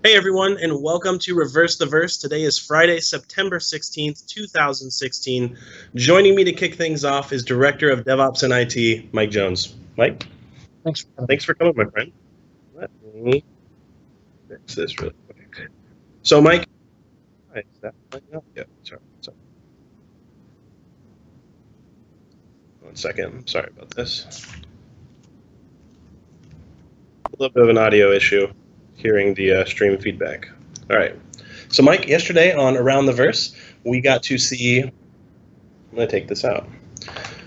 Hey everyone, and welcome to Reverse the Verse. Today is Friday, September 16th, 2016. Joining me to kick things off is Director of DevOps and IT, Mike Jones. Mike? Thanks for coming, my friend. Let me fix this really quick. So, Mike, is that playing up? Yeah, sorry. 1 second. Sorry about this. A little bit of an audio issue hearing the stream feedback. All right. So, Mike, yesterday on Around the Verse, we got to see, I'm going to take this out.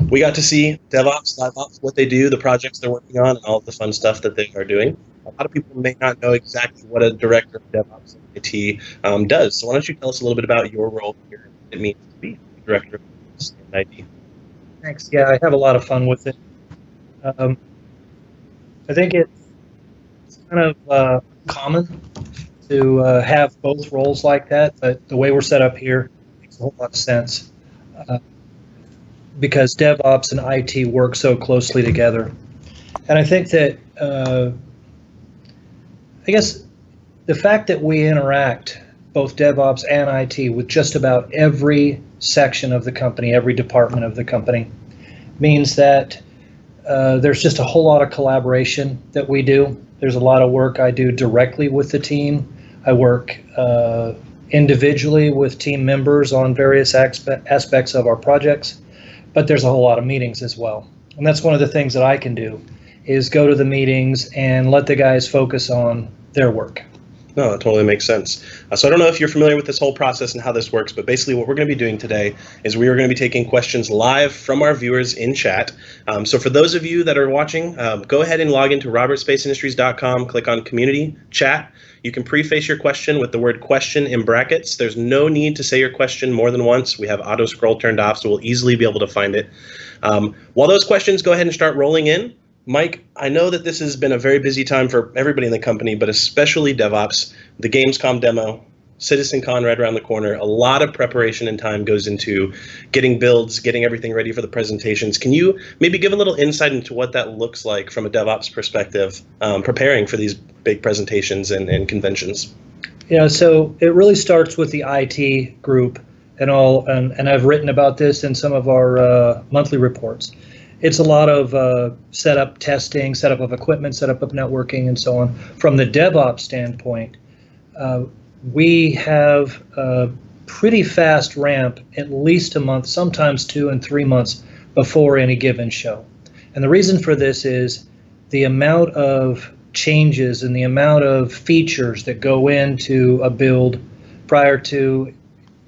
We got to see DevOps, LiveOps, what they do, the projects they're working on, and all of the fun stuff that they are doing. A lot of people may not know exactly what a director of DevOps and IT does. So why don't you tell us a little bit about your role here and what it means to be a director of DevOps and IT? Thanks. Yeah, I have a lot of fun with it. I think it's kind of common to have both roles like that, but the way we're set up here makes a whole lot of sense because DevOps and IT work so closely together. And I think that, I guess, the fact that we interact, both DevOps and IT, with just about every section of the company, every department of the company, means that there's just a whole lot of collaboration that we do. There's a lot of work I do directly with the team. I work individually with team members on various aspects of our projects, but there's a whole lot of meetings as well. And that's one of the things that I can do, is go to the meetings and let the guys focus on their work. No, that totally makes sense. So I don't know if you're familiar with this whole process and how this works, but basically what we're going to be doing today is we are going to be taking questions live from our viewers in chat. So for those of you that are watching, go ahead and log into robertspaceindustriescom, click on Community, Chat. You can preface your question with the word question in brackets. There's no need to say your question more than once. We have auto scroll turned off, so we'll easily be able to find it. While those questions go ahead and start rolling in, Mike, I know that this has been a very busy time for everybody in the company, but especially DevOps. The Gamescom demo, CitizenCon right around the corner. A lot of preparation and time goes into getting builds, getting everything ready for the presentations. Can you maybe give a little insight into what that looks like from a DevOps perspective, preparing for these big presentations and conventions? Yeah, so it really starts with the IT group and all, and I've written about this in some of our monthly reports. It's a lot of setup testing, setup of equipment, setup of networking, and so on. From the DevOps standpoint, we have a pretty fast ramp, at least a month, sometimes 2 and 3 months before any given show. And the reason for this is the amount of changes and the amount of features that go into a build prior to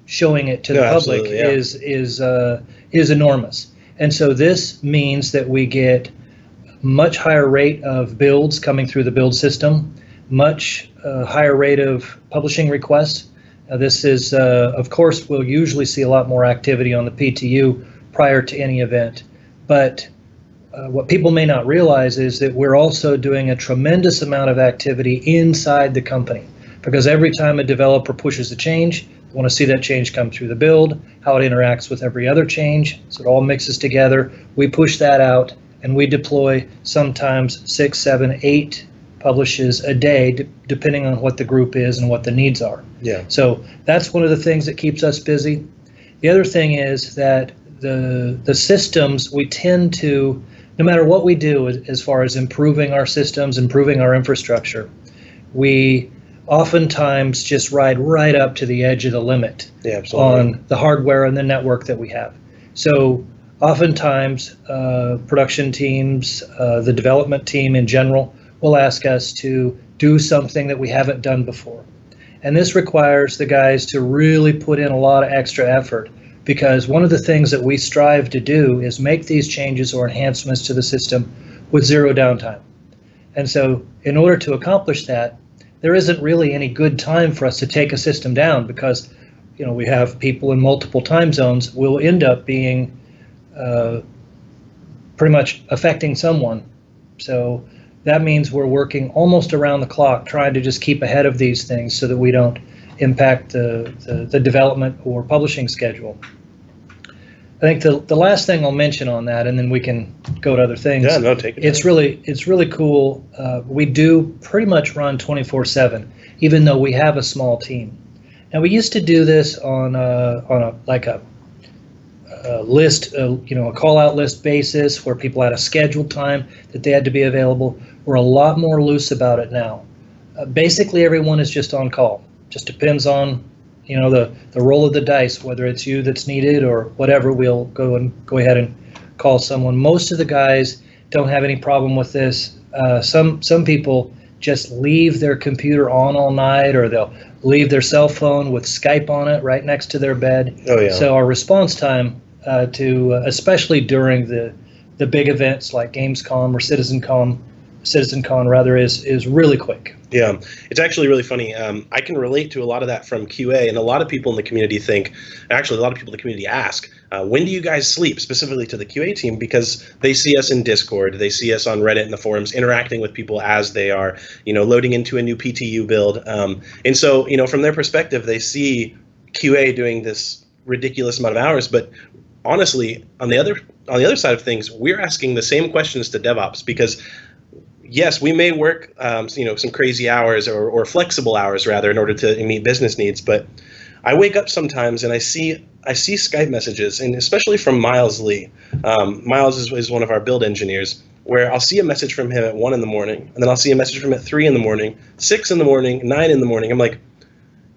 showing it to the public is enormous. And so this means that we get much higher rate of builds coming through the build system, much higher rate of publishing requests. This is, of course, we'll usually see a lot more activity on the PTU prior to any event. But what people may not realize is that we're also doing a tremendous amount of activity inside the company, because every time a developer pushes a change, we want to see that change come through the build, how it interacts with every other change, so it all mixes together. We push that out, and we deploy sometimes 6, 7, 8 publishes a day, depending on what the group is and what the needs are. Yeah. So that's one of the things that keeps us busy. The other thing is that the systems, we tend to, no matter what we do as far as improving our systems, improving our infrastructure, we oftentimes just ride right up to the edge of the limit on the hardware and the network that we have. So oftentimes production teams, the development team in general, will ask us to do something that we haven't done before. And this requires the guys to really put in a lot of extra effort, because one of the things that we strive to do is make these changes or enhancements to the system with zero downtime. And so in order to accomplish that, there isn't really any good time for us to take a system down, because we have people in multiple time zones. We'll end up being pretty much affecting someone. So that means we're working almost around the clock trying to just keep ahead of these things so that we don't impact the development or publishing schedule. I think the last thing I'll mention on that, and then we can go to other things. Yeah, no, take it. It's really cool. We do pretty much run 24/7, even though we have a small team. And we used to do this on a list, a call-out list basis where people had a scheduled time that they had to be available. We're a lot more loose about it now. Basically, everyone is just on call. Just depends on the roll of the dice, whether it's you that's needed or whatever. We'll go ahead and call someone. Most of the guys don't have any problem with this. Some people just leave their computer on all night, or they'll leave their cell phone with Skype on it right next to their bed. Oh, yeah. So our response time especially during the big events like Gamescom or CitizenCon rather, is really quick. Yeah, it's actually really funny. I can relate to a lot of that from QA, and a lot of people in the community actually a lot of people in the community ask, when do you guys sleep, specifically to the QA team, because they see us in Discord, they see us on Reddit and the forums interacting with people as they are, loading into a new PTU build. And so, from their perspective, they see QA doing this ridiculous amount of hours, but honestly, on the other side of things, we're asking the same questions to DevOps, because yes, we may work, some crazy hours or flexible hours rather in order to meet business needs. But I wake up sometimes and I see Skype messages, and especially from Miles Lee. Miles is one of our build engineers, where I'll see a message from him at 1 in the morning, and then I'll see a message from him at 3 in the morning, 6 in the morning, 9 in the morning. I'm like,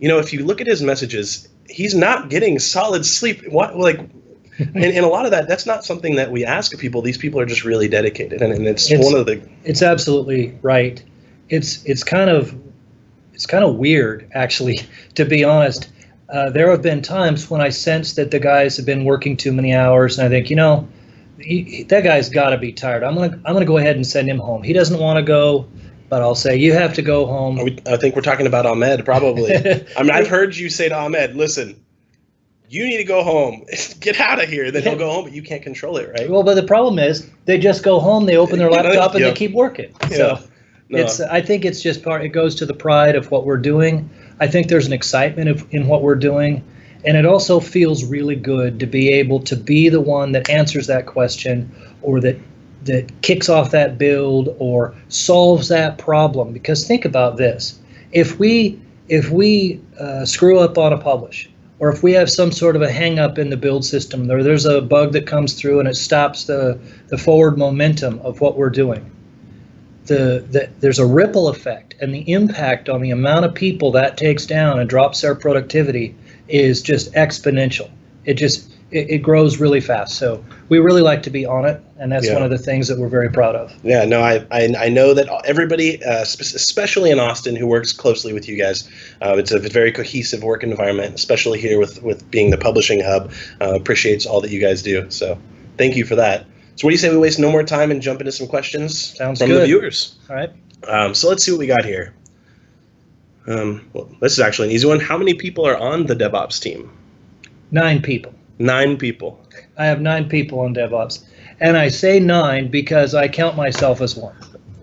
if you look at his messages, he's not getting solid sleep. And a lot of that's not something that we ask of people. These people are just really dedicated, and it's one of the. It's absolutely right. It's kind of weird, actually, to be honest. There have been times when I sense that the guys have been working too many hours, and I think, that guy's got to be tired. I'm gonna go ahead and send him home. He doesn't want to go, but I'll say, you have to go home. I think we're talking about Ahmed, probably. I mean, I've heard you say to Ahmed, listen, you need to go home. Get out of here. Then he'll go home, but you can't control it, right? Well, but the problem is they just go home, they open their laptop, and they keep working. Yeah. So I think it's just it goes to the pride of what we're doing. I think there's an excitement in what we're doing, and it also feels really good to be able to be the one that answers that question, or that kicks off that build, or solves that problem. Because think about this: if we screw up on a publish, or if we have some sort of a hang up in the build system, or there's a bug that comes through and it stops the forward momentum of what we're doing, there's a ripple effect, and the impact on the amount of people that takes down and drops their productivity is just exponential. It grows really fast. So we really like to be on it, and that's one of the things that we're very proud of. Yeah, no, I know that everybody, especially in Austin, who works closely with you guys, it's a very cohesive work environment, especially here with being the publishing hub. Appreciates all that you guys do. So thank you for that. So what do you say we waste no more time and jump into some questions from the viewers? All right. So let's see what we got here. Well, this is actually an easy one. How many people are on the DevOps team? 9 people. 9 people. I have 9 people on DevOps, and I say 9 because I count myself as one.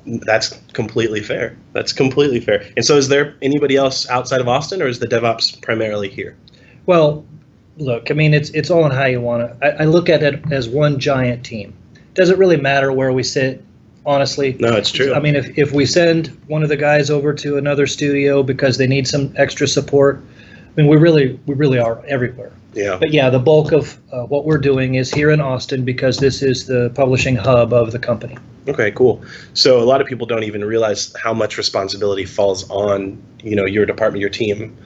That's completely fair. And so is there anybody else outside of Austin, or is the DevOps primarily here? Well, look, I mean, it's all on how you want to. I look at it as one giant team. Does it really matter where we sit, honestly? No, it's true. I mean, if we send one of the guys over to another studio because they need some extra support, I mean, we really are everywhere. Yeah. But yeah, the bulk of what we're doing is here in Austin, because this is the publishing hub of the company. Okay, cool. So a lot of people don't even realize how much responsibility falls on, your department, your team.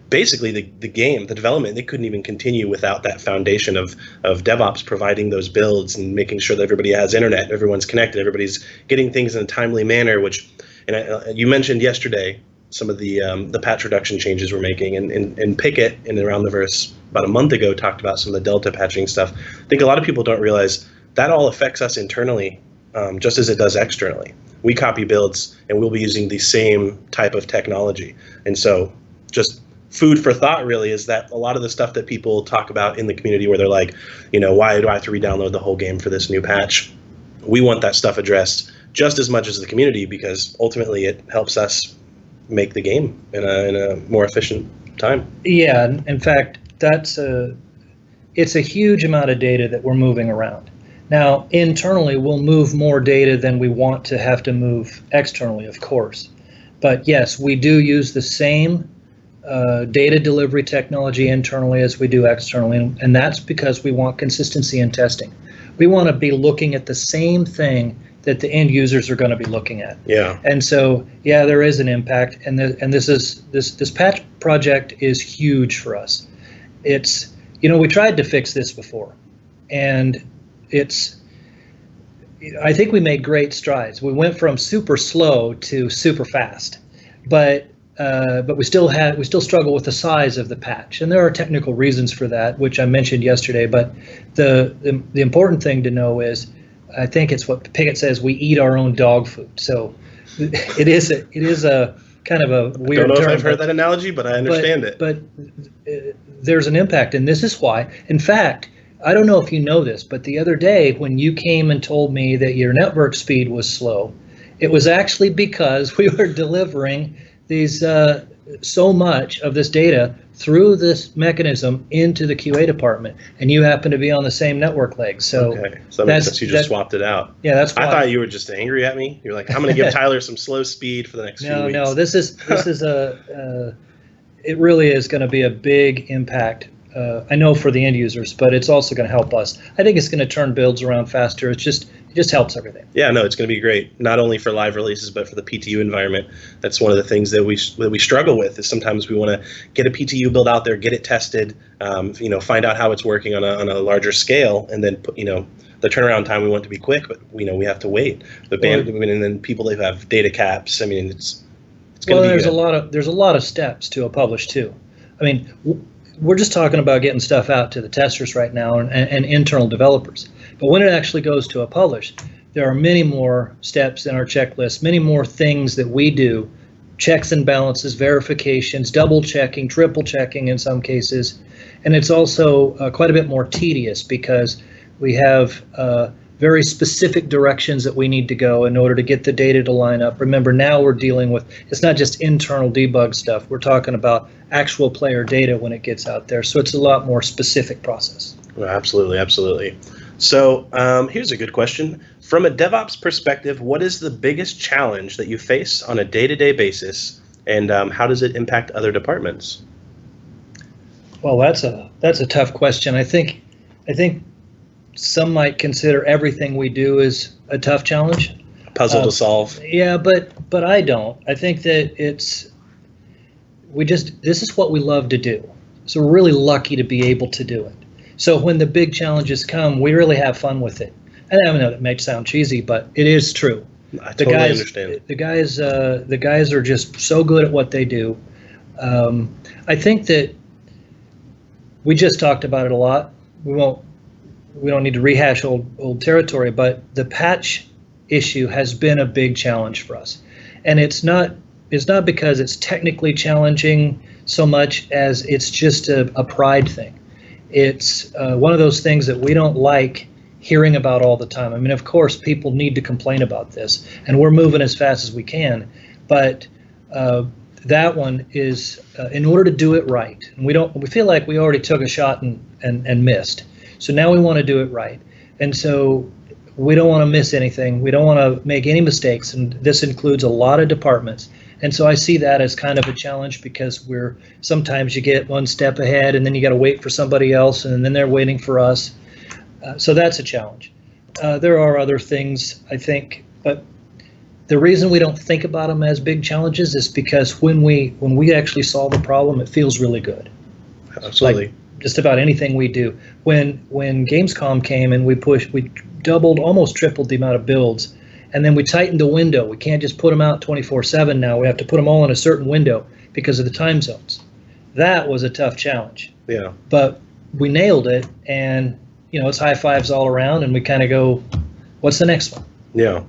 Basically, the game, the development, they couldn't even continue without that foundation of DevOps providing those builds and making sure that everybody has internet, everyone's connected, everybody's getting things in a timely manner. You mentioned yesterday some of the patch reduction changes we're making, and Pickett in Around the Verse about a month ago talked about some of the Delta patching stuff. I think a lot of people don't realize that all affects us internally, just as it does externally. We copy builds, and we'll be using the same type of technology. And so just food for thought really is that a lot of the stuff that people talk about in the community where they're like, why do I have to re-download the whole game for this new patch? We want that stuff addressed just as much as the community, because ultimately it helps us make the game in a more efficient time. Yeah, in fact, that's it's a huge amount of data that we're moving around. Now, internally, we'll move more data than we want to have to move externally, of course. But yes, we do use the same data delivery technology internally as we do externally, and that's because we want consistency in testing. We want to be looking at the same thing that the end users are going to be looking at. Yeah. And so, yeah, there is an impact, and this patch project is huge for us. It's, we tried to fix this before, and I think we made great strides. We went from super slow to super fast, but we still struggle with the size of the patch, and there are technical reasons for that, which I mentioned yesterday. But the important thing to know is, I think it's what Pickett says: we eat our own dog food. So it is a kind of a weird. I don't know term, if I've heard that analogy, but I understand it. But there's an impact, and this is why. In fact, I don't know if you know this, but the other day when you came and told me that your network speed was slow, it was actually because we were delivering these so much of this data through this mechanism into the QA department, and you happen to be on the same network leg. So okay, so that makes sense. You just swapped it out. Yeah, that's why. I thought you were just angry at me. You're like, I'm going to give Tyler some slow speed for the next few weeks. No, this is it really is going to be a big impact. I know for the end users, but it's also going to help us. I think it's going to turn builds around faster. It just helps everything. Yeah, no, it's going to be great. Not only for live releases, but for the PTU environment. That's one of the things that we struggle with. Is sometimes we want to get a PTU build out there, get it tested, find out how it's working on a larger scale, and then put, the turnaround time we want to be quick, but we have to wait. The bandwidth, and then people that have data caps. I mean, it's going to be good. There's a lot of steps to a publish too. I mean, we're just talking about getting stuff out to the testers right now and internal developers. But when it actually goes to a publish, there are many more steps in our checklist, many more things that we do, checks and balances, verifications, double checking, triple checking in some cases. And it's also quite a bit more tedious because we have very specific directions that we need to go in order to get the data to line up. Remember, now we're dealing with, it's not just internal debug stuff. We're talking about actual player data when it gets out there. So it's a lot more specific process. Well, absolutely, absolutely. So here's a good question. From a DevOps perspective, what is the biggest challenge that you face on a day-to-day basis, and how does it impact other departments? Well, that's a tough question. I think some might consider everything we do as a tough challenge. A puzzle to solve. Yeah, but I don't. I think that this is what we love to do. So we're really lucky to be able to do it. So when the big challenges come, we really have fun with it. And I know it may sound cheesy, but it is true. I totally understand. The guys are just so good at what they do. I think that we just talked about it a lot. We don't need to rehash old territory, but the patch issue has been a big challenge for us. And it's not because it's technically challenging so much as it's just a pride thing. It's one of those things that we don't like hearing about all the time. I mean, of course, people need to complain about this, and we're moving as fast as we can. But that one is, in order to do it right, and we feel like we already took a shot and missed. So now we want to do it right. And so we don't want to miss anything. We don't want to make any mistakes, and this includes a lot of departments. And so I see that as kind of a challenge because sometimes you get one step ahead and then you got to wait for somebody else and then they're waiting for us. So that's a challenge. There are other things, I think, but the reason we don't think about them as big challenges is because when we actually solve a problem, it feels really good. Absolutely. Like just about anything we do. When Gamescom came and we doubled, almost tripled the amount of builds. And then we tightened the window. We can't just put them out 24/7 now. We have to put them all in a certain window because of the time zones. That was a tough challenge. Yeah. But we nailed it, and it's high fives all around, and we kind of go, what's the next one? Yeah.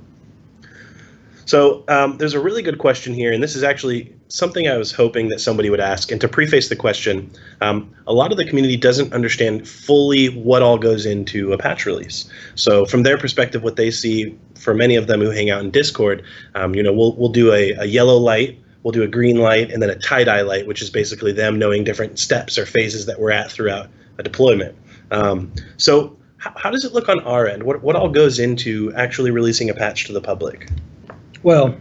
So there's a really good question here, and this is actually something I was hoping that somebody would ask. And to preface the question, a lot of the community doesn't understand fully what all goes into a patch release. So from their perspective, what they see for many of them who hang out in Discord, we'll do a yellow light, we'll do a green light, and then a tie-dye light, which is basically them knowing different steps or phases that we're at throughout a deployment. So how does it look on our end? What all goes into actually releasing a patch to the public? Well,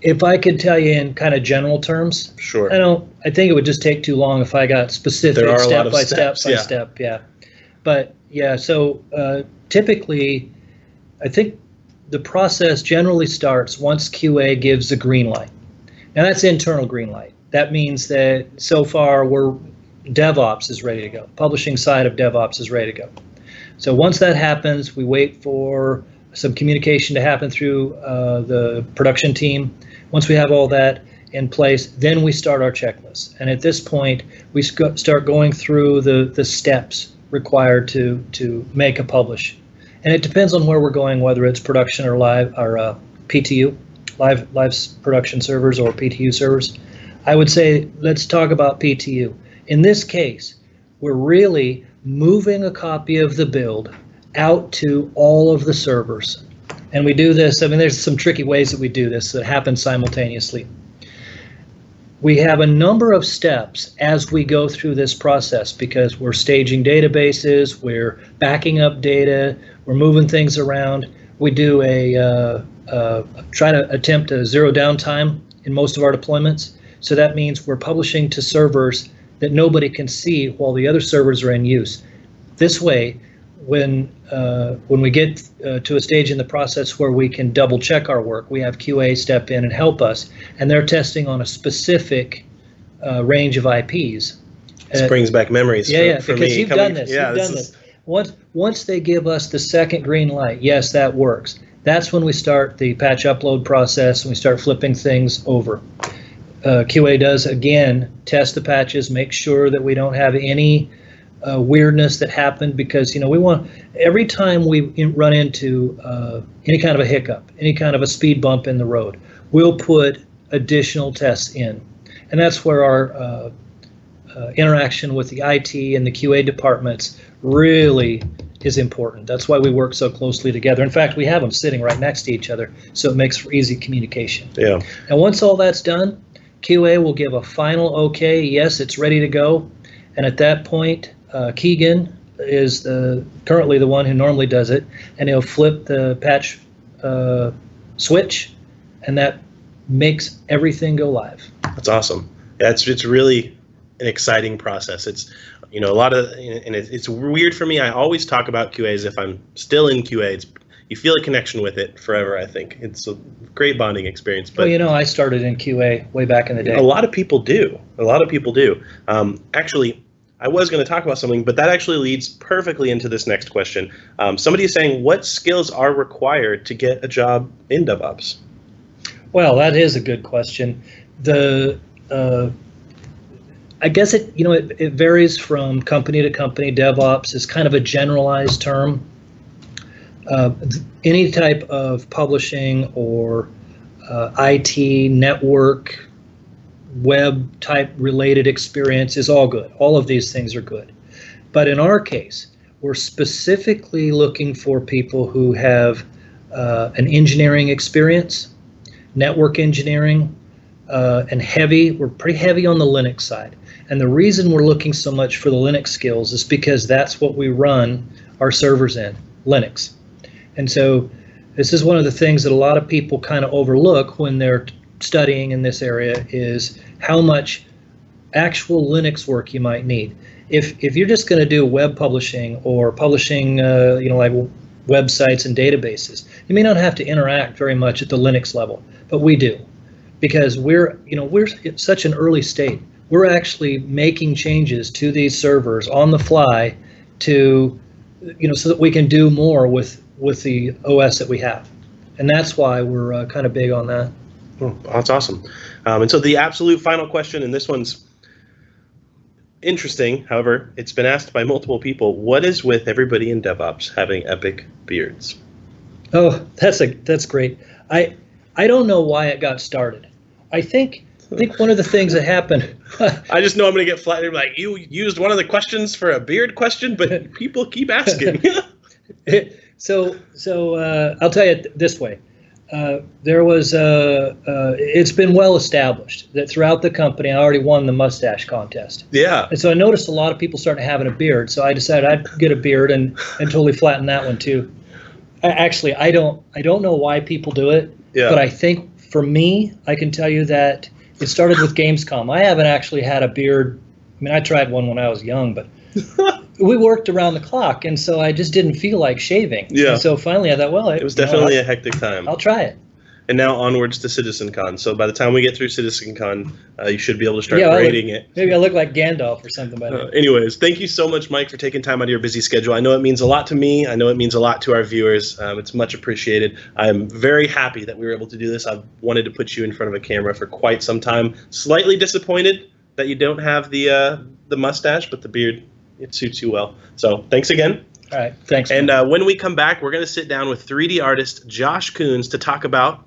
if I could tell you in kind of general terms, sure. I think it would just take too long if I got specific there are step a lot of by steps, step by step. Yeah. But yeah, so typically, I think the process generally starts once QA gives the green light. Now that's internal green light. That means that so far DevOps is ready to go. Publishing side of DevOps is ready to go. So once that happens, we wait for some communication to happen through the production team. Once we have all that in place, then we start our checklist. And at this point, we start going through the steps required to make a publish. And it depends on where we're going, whether it's production or live or PTU, live production servers or PTU servers. I would say let's talk about PTU. In this case, we're really moving a copy of the build out to all of the servers. And we do this, I mean, there's some tricky ways that we do this that happen simultaneously. We have a number of steps as we go through this process because we're staging databases, we're backing up data, we're moving things around. We do try to attempt a zero downtime in most of our deployments. So that means we're publishing to servers that nobody can see while the other servers are in use. This way, when we get to a stage in the process where we can double check our work, we have QA step in and help us, and they're testing on a specific range of IPs. This brings back memories for because me. You've done this. You've done this. Once they give us the second green light, yes, that works. That's when we start the patch upload process and we start flipping things over. QA does, again, test the patches, make sure that we don't have any weirdness that happened, because we want, every time we run into any kind of a hiccup, any kind of a speed bump in the road, we'll put additional tests in. And that's where our interaction with the IT and the QA departments really is important. That's why we work so closely together. In fact, we have them sitting right next to each other, so it makes for easy communication. Yeah. And once all that's done, QA will give a final okay, yes, it's ready to go. And at that point, Keegan is currently the one who normally does it, and he'll flip the patch switch, and that makes everything go live. That's awesome. Yeah, it's really an exciting process. It's a lot of, and it's weird for me. I always talk about QA as if I'm still in QA. You feel a connection with it forever, I think. It's a great bonding experience. But I started in QA way back in the day. A lot of people do. Actually, I was going to talk about something, but that actually leads perfectly into this next question. Somebody is saying, what skills are required to get a job in DevOps? Well, that is a good question. I guess it varies from company to company. DevOps is kind of a generalized term. Any type of publishing or IT, network, web type related experience is all good. All of these things are good. But in our case, we're specifically looking for people who have an engineering experience, network engineering, and we're pretty heavy on the Linux side. And the reason we're looking so much for the Linux skills is because that's what we run our servers in, Linux. And so this is one of the things that a lot of people kind of overlook when they're studying in this area, is how much actual Linux work you might need. If you're just going to do web publishing or publishing like websites and databases, you may not have to interact very much at the Linux level, but we do, because we're at such an early state. We're actually making changes to these servers on the fly to so that we can do more with the OS that we have. And that's why we're kind of big on that. Oh, that's awesome. And so the absolute final question, and this one's interesting, however, it's been asked by multiple people. What is with everybody in DevOps having epic beards? Oh, that's great. I don't know why it got started. I think one of the things that happened. I just know I'm going to get flattered. Like, you used one of the questions for a beard question, but people keep asking. So I'll tell you this way. There was it's been well established that throughout the company, I already won the mustache contest. Yeah. And so I noticed a lot of people starting having a beard. So I decided I'd get a beard and totally flatten that one too. Actually, I don't know why people do it, but I think for me, I can tell you that it started with Gamescom. I haven't actually had a beard. I mean, I tried one when I was young, but we worked around the clock, and so I just didn't feel like shaving. Yeah. And so finally, I thought, well, it was definitely a hectic time. I'll try it. And now onwards to CitizenCon. So by the time we get through CitizenCon, you should be able to start grading it. Maybe I look like Gandalf or something by then. Anyways, thank you so much, Mike, for taking time out of your busy schedule. I know it means a lot to me. I know it means a lot to our viewers. It's much appreciated. I'm very happy that we were able to do this. I've wanted to put you in front of a camera for quite some time. Slightly disappointed that you don't have the mustache, but the beard, it suits you well. So thanks again. All right, thanks. And when we come back, we're going to sit down with 3D artist Josh Coons to talk about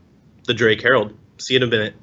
the Drake Herald. See you in a minute.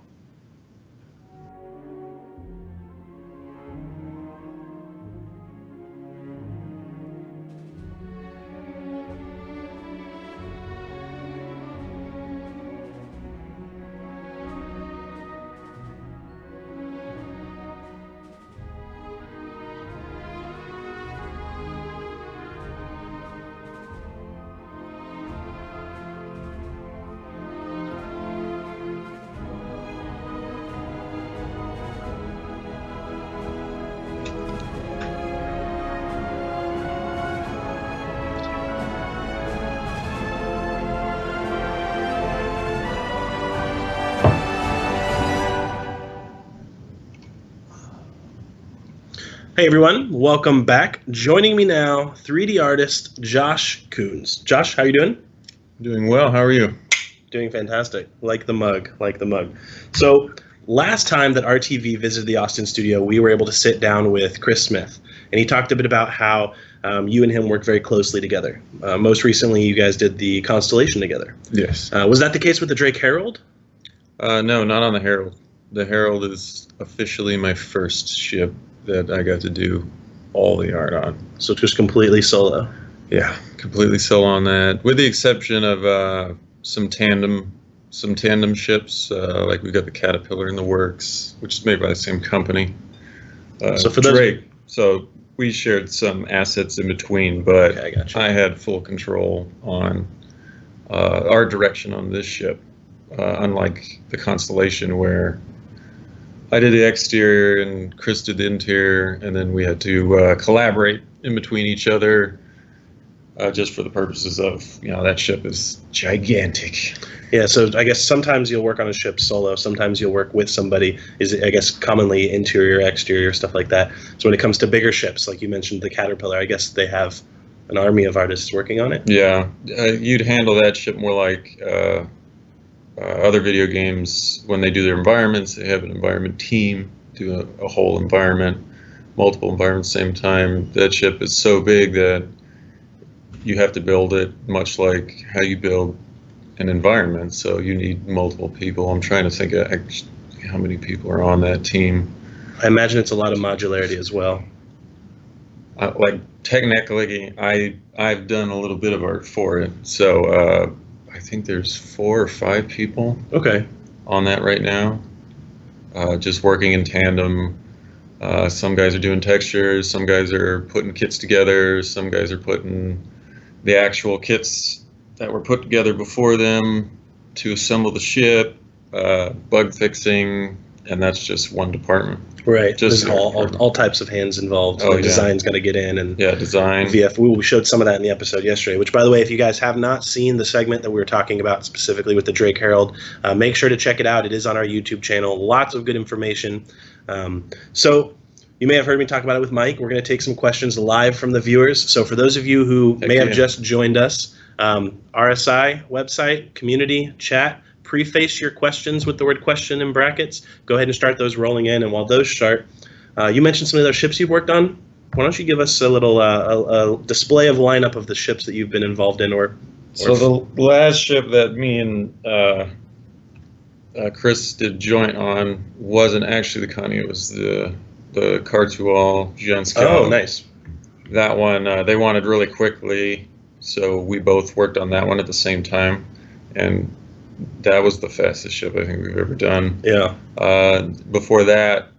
Hey everyone, welcome back. Joining me now, 3D artist Josh Coons. Josh, how you doing? Doing well. How are you? Doing fantastic. Like the mug, like the mug. So last time that RTV visited the Austin studio, we were able to sit down with Chris Smith, and he talked a bit about how you and him work very closely together. Most recently, you guys did the Constellation together. Yes. Was that the case with the Drake Herald? No, not on the Herald. The Herald is officially my first ship that I got to do all the art on. So just completely solo. Yeah, completely solo on that, with the exception of some tandem ships. Like we got the Caterpillar in the works, which is made by the same company. So for those, so we shared some assets in between, but okay, I gotcha. I had full control on our direction on this ship, unlike the Constellation, where I did the exterior and Chris did the interior, and then we had to collaborate in between each other, just for the purposes of, that ship is gigantic. Yeah, so I guess sometimes you'll work on a ship solo, sometimes you'll work with somebody, I guess commonly interior, exterior, stuff like that. So when it comes to bigger ships, like you mentioned the Caterpillar, I guess they have an army of artists working on it? Yeah, you'd handle that ship more like other video games. When they do their environments, they have an environment team do a whole environment, multiple environments at the same time. That ship is so big that you have to build it much like how you build an environment, so you need multiple people. I'm trying to think of how many people are on that team. I imagine it's a lot of modularity as well. Like technically, I've done a little bit of art for it, so I think there's 4 or 5 people on that right now, just working in tandem. Some guys are doing textures, some guys are putting kits together, some guys are putting the actual kits that were put together before them to assemble the ship, bug fixing, and that's just one department. Right, just all types of hands involved. Oh, Design's got to get in, and design. VF. We showed some of that in the episode yesterday. Which, by the way, if you guys have not seen the segment that we were talking about specifically with the Drake Herald, make sure to check it out. It is on our YouTube channel. Lots of good information. So you may have heard me talk about it with Mike. We're going to take some questions live from the viewers. So for those of you who may have just joined us, RSI website, community, chat. Preface your questions with the word question in brackets. Go ahead and start those rolling in. And while those start, you mentioned some of those ships you've worked on. Why don't you give us a little a display of lineup of the ships that you've been involved in? So the last ship that me and Chris did joint on wasn't actually the Connie. It was the Cartual Jansko. Oh, nice. That one they wanted really quickly, so we both worked on that one at the same time. And that was the fastest ship I think we've ever done. Yeah. Before that,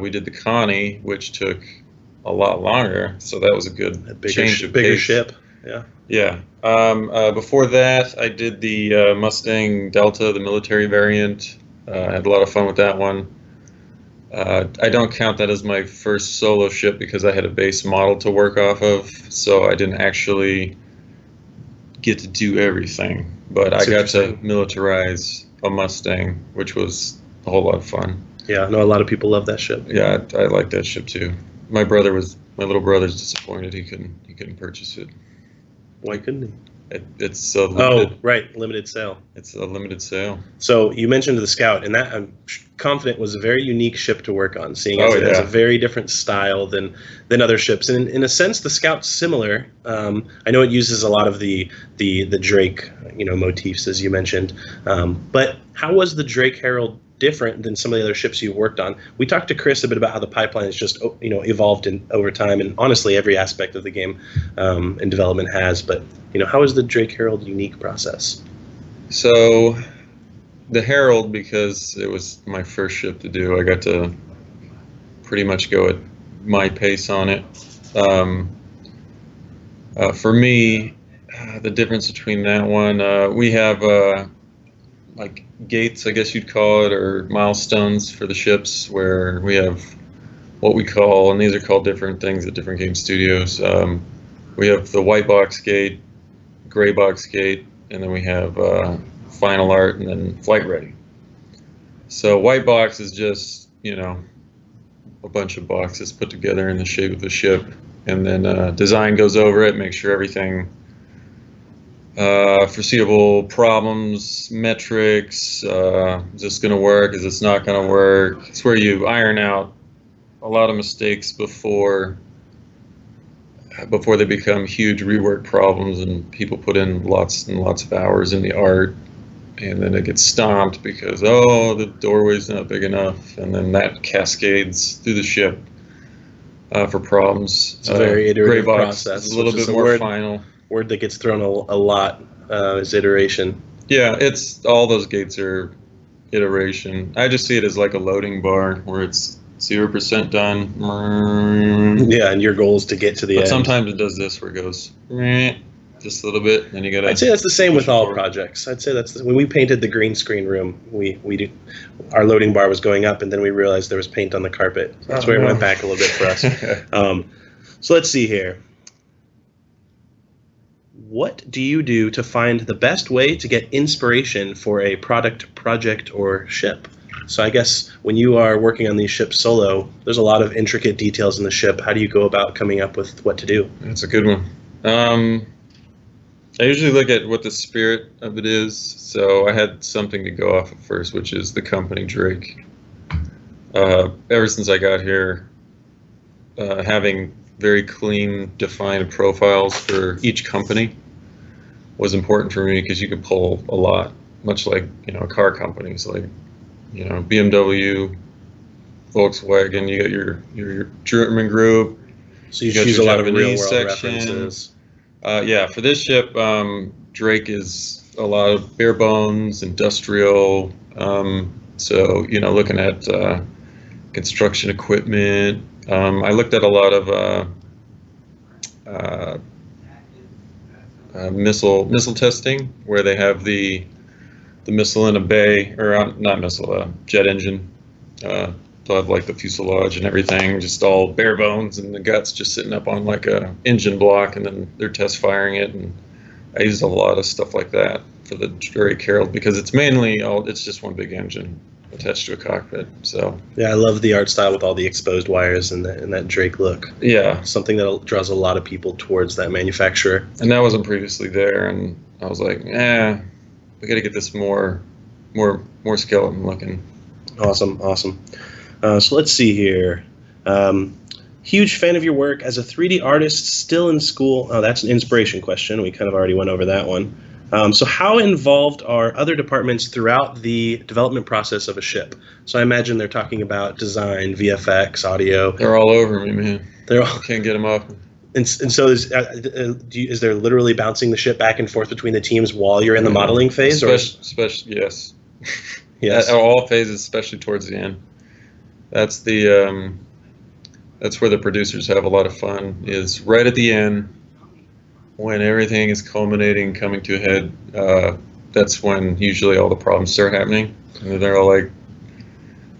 we did the Connie, which took a lot longer, so that was a good change of bigger pace. ship. Yeah. Yeah. Before that, I did the Mustang Delta, the military variant. I had a lot of fun with that one. I don't count that as my first solo ship because I had a base model to work off of, so I didn't actually get to do everything. But I got to militarize a Mustang, which was a whole lot of fun. Yeah, I know a lot of people love that ship. Yeah, I like that ship too. My little brother's disappointed he couldn't purchase it. Why couldn't he? It's a limited, right, limited sale. It's a limited sale. So you mentioned the Scout, and that I'm confident was a very unique ship to work on, seeing as it has a very different style than other ships. And in a sense, the Scout's similar. I know it uses a lot of the Drake, motifs, as you mentioned. But how was the Drake Herald different than some of the other ships you worked on? We talked to Chris a bit about how the pipeline has just evolved over time, and honestly every aspect of the game in development has. But how is the Drake Herald unique process? So the Herald, because it was my first ship to do, I got to pretty much go at my pace on it. For me, the difference between that one, we have like gates, I guess you'd call it, or milestones for the ships, where we have what we call, and these are called different things at different game studios. We have the white box gate, gray box gate, and then we have final art, and then flight ready. So white box is just a bunch of boxes put together in the shape of the ship, and then design goes over it, make sure everything foreseeable problems, metrics, is this going to work, is this not going to work. It's where you iron out a lot of mistakes before they become huge rework problems and people put in lots and lots of hours in the art, and then it gets stomped because the doorway's not big enough, and then that cascades through the ship for problems. It's a very iterative gray box process. is a little bit more final. Word that gets thrown a lot is iteration. Yeah, it's all those gates are iteration. I just see it as like a loading bar where it's 0% done. Yeah, and your goal is to get to the end. But sometimes it does this where it goes just a little bit, and you gotta. I'd say that's the same with all projects. I'd say when we painted the green screen room, our loading bar was going up, and then we realized there was paint on the carpet. That's where it went back a little bit for us. So let's see here. What do you do to find the best way to get inspiration for a product, project, or ship? So I guess when you are working on these ships solo, there's a lot of intricate details in the ship. How do you go about coming up with what to do? That's a good one. I usually look at what the spirit of it is. So I had something to go off of first, which is the company Drake. Ever since I got here, having very clean, defined profiles for each company was important for me because you could pull a lot, much like car companies like BMW, Volkswagen. You got your German group. So you use a lot of real world section. references. Yeah, for this ship, Drake is a lot of bare bones, industrial. So looking at construction equipment. I looked at a lot of missile testing, where they have the missile in a bay, or not missile, jet engine. They'll have like the fuselage and everything, just all bare bones, and the guts just sitting up on like a engine block, and then they're test firing it. And I used a lot of stuff like that for the Drake Herald because it's mainly it's just one big engine attached to a cockpit. So yeah, I love the art style with all the exposed wires and that Drake look. Yeah, something that draws a lot of people towards that manufacturer. And that wasn't previously there, and I was like, we got to get this more skeleton looking. Awesome. So let's see here. Huge fan of your work as a 3D artist, still in school. Oh, that's an inspiration question. We kind of already went over that one. So how involved are other departments throughout the development process of a ship? So I imagine they're talking about design, VFX, audio. They're all over me, man. Can't get them off. And so is there literally bouncing the ship back and forth between the teams while you're in the modeling phase? Especially yes. Yes. At all phases, especially towards the end. That's the that's where the producers have a lot of fun, is right at the end when everything is culminating, coming to a head. That's when usually all the problems start happening. And they're all like,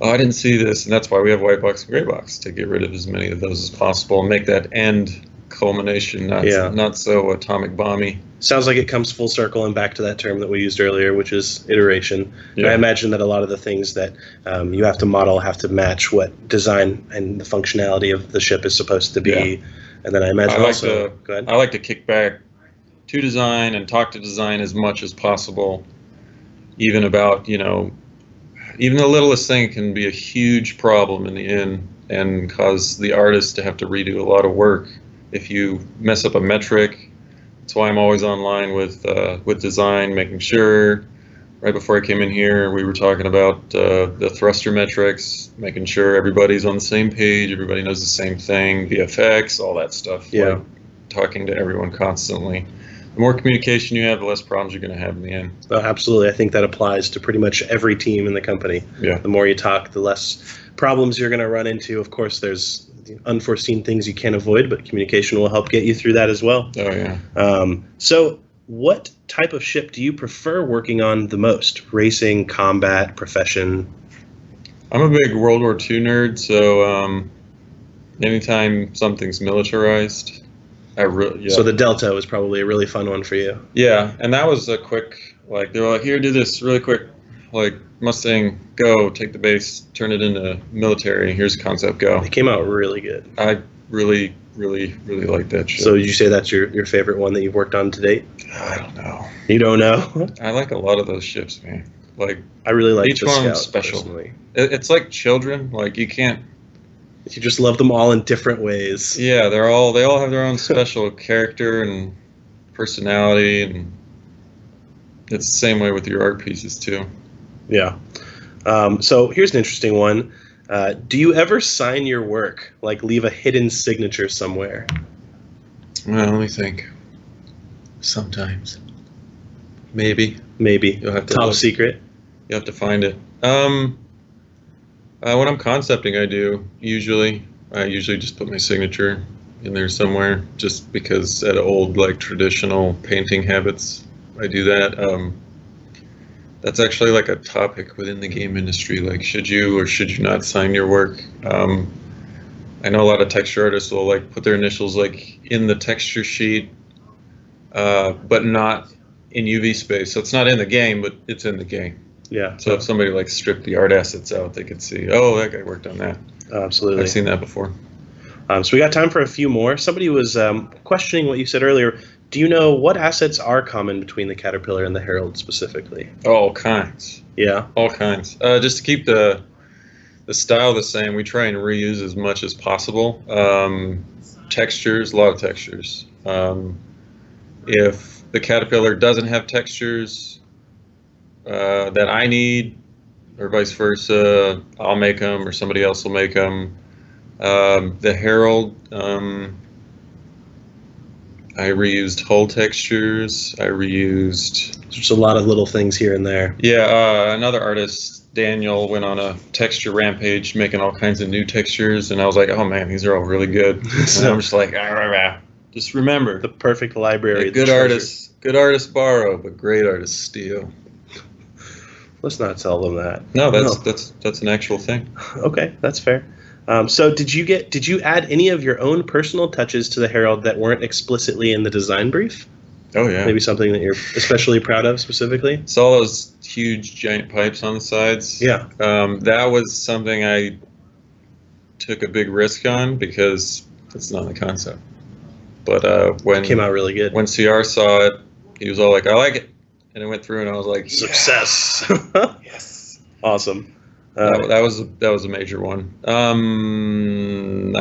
oh, I didn't see this. And that's why we have white box and gray box, to get rid of as many of those as possible and make that end culmination not so atomic bomby. Sounds like it comes full circle and back to that term that we used earlier, which is iteration. Yeah. I imagine that a lot of the things that you have to model have to match what design and the functionality of the ship is supposed to be. Yeah. And then I imagine I like to kick back to design and talk to design as much as possible, even about, even the littlest thing can be a huge problem in the end and cause the artist to have to redo a lot of work. If you mess up a metric, that's why I'm always online with design, making sure. Right before I came in here, we were talking about the thruster metrics, making sure everybody's on the same page, everybody knows the same thing, VFX, all that stuff. Yeah. Like talking to everyone constantly. The more communication you have, the less problems you're going to have in the end. Oh, absolutely. I think that applies to pretty much every team in the company. Yeah. The more you talk, the less problems you're going to run into. Of course, there's unforeseen things you can't avoid, but communication will help get you through that as well. Oh, yeah. So what type of ship do you prefer working on the most? Racing, combat, profession? I'm a big World War II nerd, so anytime something's militarized, So the Delta was probably a really fun one for you. Yeah, and that was a quick, they were like, here, do this really quick, Mustang, go, take the base, turn it into military, here's a concept, go. It came out really good. I really, really, really like that ship. So did you say that's your favorite one that you've worked on to date? I don't know. You don't know? I like a lot of those ships, man. I really like each the one's Scout, special. Personally. It's like children, you can't. You just love them all in different ways. Yeah, they all have their own special character and personality, and it's the same way with your art pieces too. Yeah. So here's an interesting one. Do you ever sign your work, leave a hidden signature somewhere? Well, let me think. Sometimes. Maybe. You'll have to top secret. You have to find it. When I'm concepting, I usually just put my signature in there somewhere, just because at old traditional painting habits, I do that. That's actually a topic within the game industry. Should you or should you not sign your work? I know a lot of texture artists will put their initials in the texture sheet, but not in UV space. So it's not in the game, but it's in the game. Yeah. So if somebody stripped the art assets out, they could see, oh, that guy worked on that. Absolutely. I've seen that before. So we got time for a few more. Somebody was questioning what you said earlier. Do you know what assets are common between the Caterpillar and the Herald specifically? All kinds. Yeah. All kinds. Just to keep the style the same, we try and reuse as much as possible. Textures, a lot of textures. If the Caterpillar doesn't have textures that I need, or vice versa, I'll make them, or somebody else will make them. The Herald, I reused hull textures. I reused just a lot of little things here and there. Yeah, another artist, Daniel, went on a texture rampage, making all kinds of new textures, and I was like, oh man, these are all really good. And I'm just like, just remember, the perfect library. Good artists borrow, but great artists steal. Let's not tell them that. No, that's an actual thing. Okay, that's fair. So did you add any of your own personal touches to the Herald that weren't explicitly in the design brief? Oh yeah. Maybe something that you're especially proud of specifically? It's all those huge giant pipes on the sides. Yeah. That was something I took a big risk on because it's not a concept. But when it came out really good. When CR saw it, he was all like, I like it. And it went through, and I was like, success. Yes. Awesome. That was a major one. I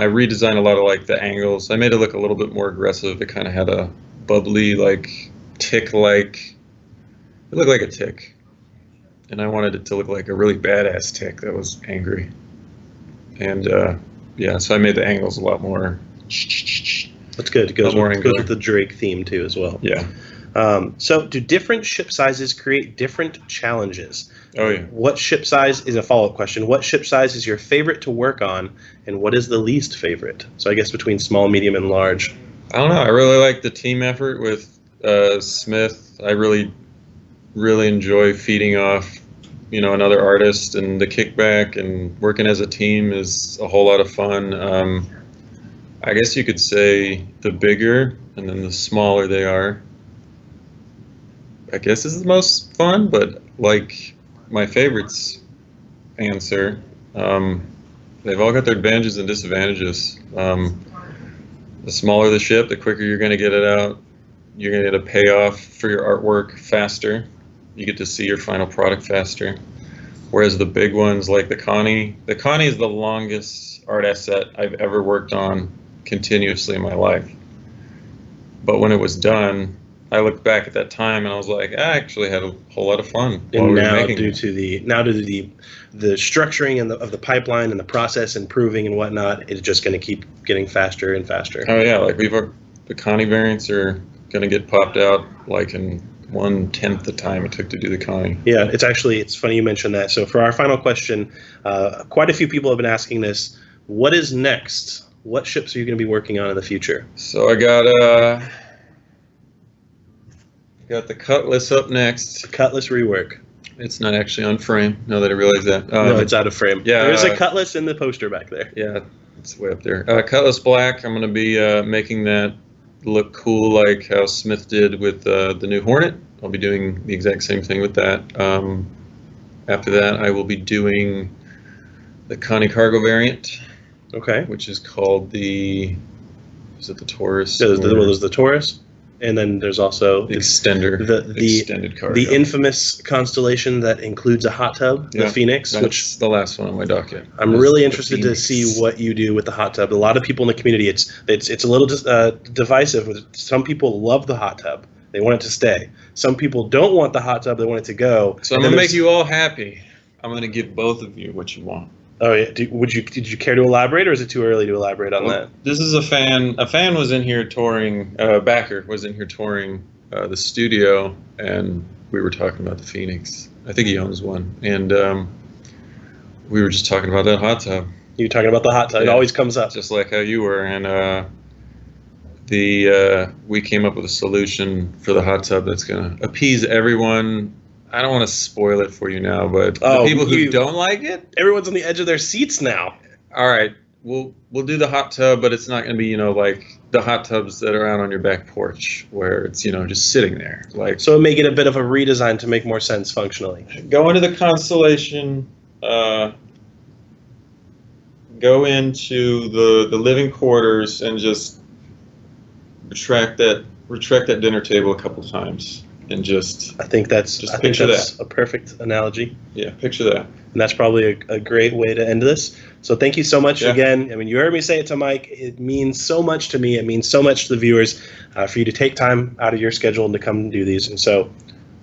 redesigned a lot of the angles. I made it look a little bit more aggressive. It kind of had a bubbly, tick-like. It looked like a tick, and I wanted it to look like a really badass tick that was angry. And so I made the angles a lot more. That's good. It goes with the Drake theme too as well. Yeah. So do different ship sizes create different challenges? Oh, yeah. What ship size is a follow-up question? What ship size is your favorite to work on, and what is the least favorite? So I guess between small, medium, and large. I don't know. I really like the team effort with Smith. I really enjoy feeding off, another artist, and the kickback and working as a team is a whole lot of fun. I guess you could say the bigger and then the smaller they are, I guess is the most fun, but like my favorites answer, they've all got their advantages and disadvantages. The smaller the ship, the quicker you're going to get it out. You're going to get a payoff for your artwork faster. You get to see your final product faster. Whereas the big ones like the Connie is the longest art asset I've ever worked on continuously in my life. But when it was done, I looked back at that time and I was like, I actually had a whole lot of fun. And now due to the structuring and of the pipeline and the process improving and whatnot, it's just going to keep getting faster and faster. Oh yeah, like the Connie variants are going to get popped out like in 1/10 the time it took to do the Connie. Yeah, it's funny you mentioned that. So for our final question, quite a few people have been asking this. What is next? What ships are you going to be working on in the future? So I got the Cutlass up next. The Cutlass rework. It's not actually on frame, now that I realize that. No, it's out of frame. Yeah, there's a Cutlass in the poster back there. Yeah, it's way up there. Cutlass Black, I'm going to be making that look cool like how Smith did with the new Hornet. I'll be doing the exact same thing with that. After that, I will be doing the Connie Cargo variant. Okay. Which is called is it the Taurus? There's the Taurus, and then there's also the extender, the extended cargo. The infamous constellation that includes a hot tub, the Phoenix, which the last one on my docket. I'm really interested to see what you do with the hot tub. A lot of people in the community, it's a little divisive. Some people love the hot tub; they want it to stay. Some people don't want the hot tub; they want it to go. So I'm gonna make you all happy. I'm gonna give both of you what you want. Oh yeah. Did you care to elaborate, or is it too early to elaborate on that? This is a fan. A fan was in here touring. Backer was in here touring the studio, and we were talking about the Phoenix. I think he owns one, and we were just talking about that hot tub. You were talking about the hot tub. Yeah. It always comes up. Just like how you were, and we came up with a solution for the hot tub that's gonna appease everyone. I don't want to spoil it for you now, but the people who don't like it, everyone's on the edge of their seats now. All right, we'll do the hot tub, but it's not going to be like the hot tubs that are out on your back porch where it's just sitting there. Like, so make it a bit of a redesign to make more sense functionally. Go into the constellation. Go into the living quarters and just retract that dinner table a couple times. And I think that's a perfect analogy. Yeah, picture that. And that's probably a great way to end this. So thank you so much again. I mean, you heard me say it to Mike. It means so much to me. It means so much to the viewers for you to take time out of your schedule and to come and do these. And so I'll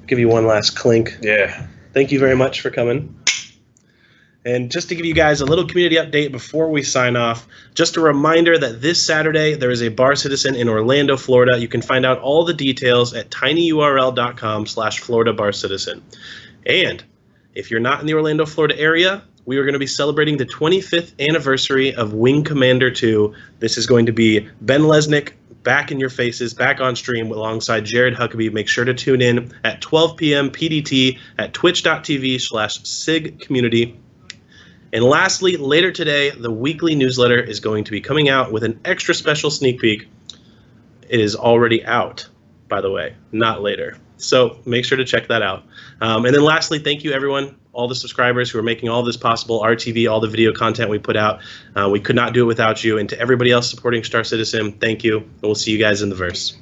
give you one last clink. Yeah. Thank you very much for coming. And just to give you guys a little community update before we sign off, just a reminder that this Saturday there is a Bar Citizen in Orlando, Florida. You can find out all the details at tinyurl.com/Florida Bar Citizen. And if you're not in the Orlando, Florida area, we are going to be celebrating the 25th anniversary of Wing Commander 2. This is going to be Ben Lesnick back in your faces, back on stream alongside Jared Huckabee. Make sure to tune in at 12 p.m. PDT at twitch.tv/SIG community. And lastly, later today, the weekly newsletter is going to be coming out with an extra special sneak peek. It is already out, by the way, not later. So make sure to check that out. And then lastly, thank you, everyone, all the subscribers who are making all this possible, RTV, all the video content we put out. We could not do it without you. And to everybody else supporting Star Citizen, thank you. And we'll see you guys in the verse.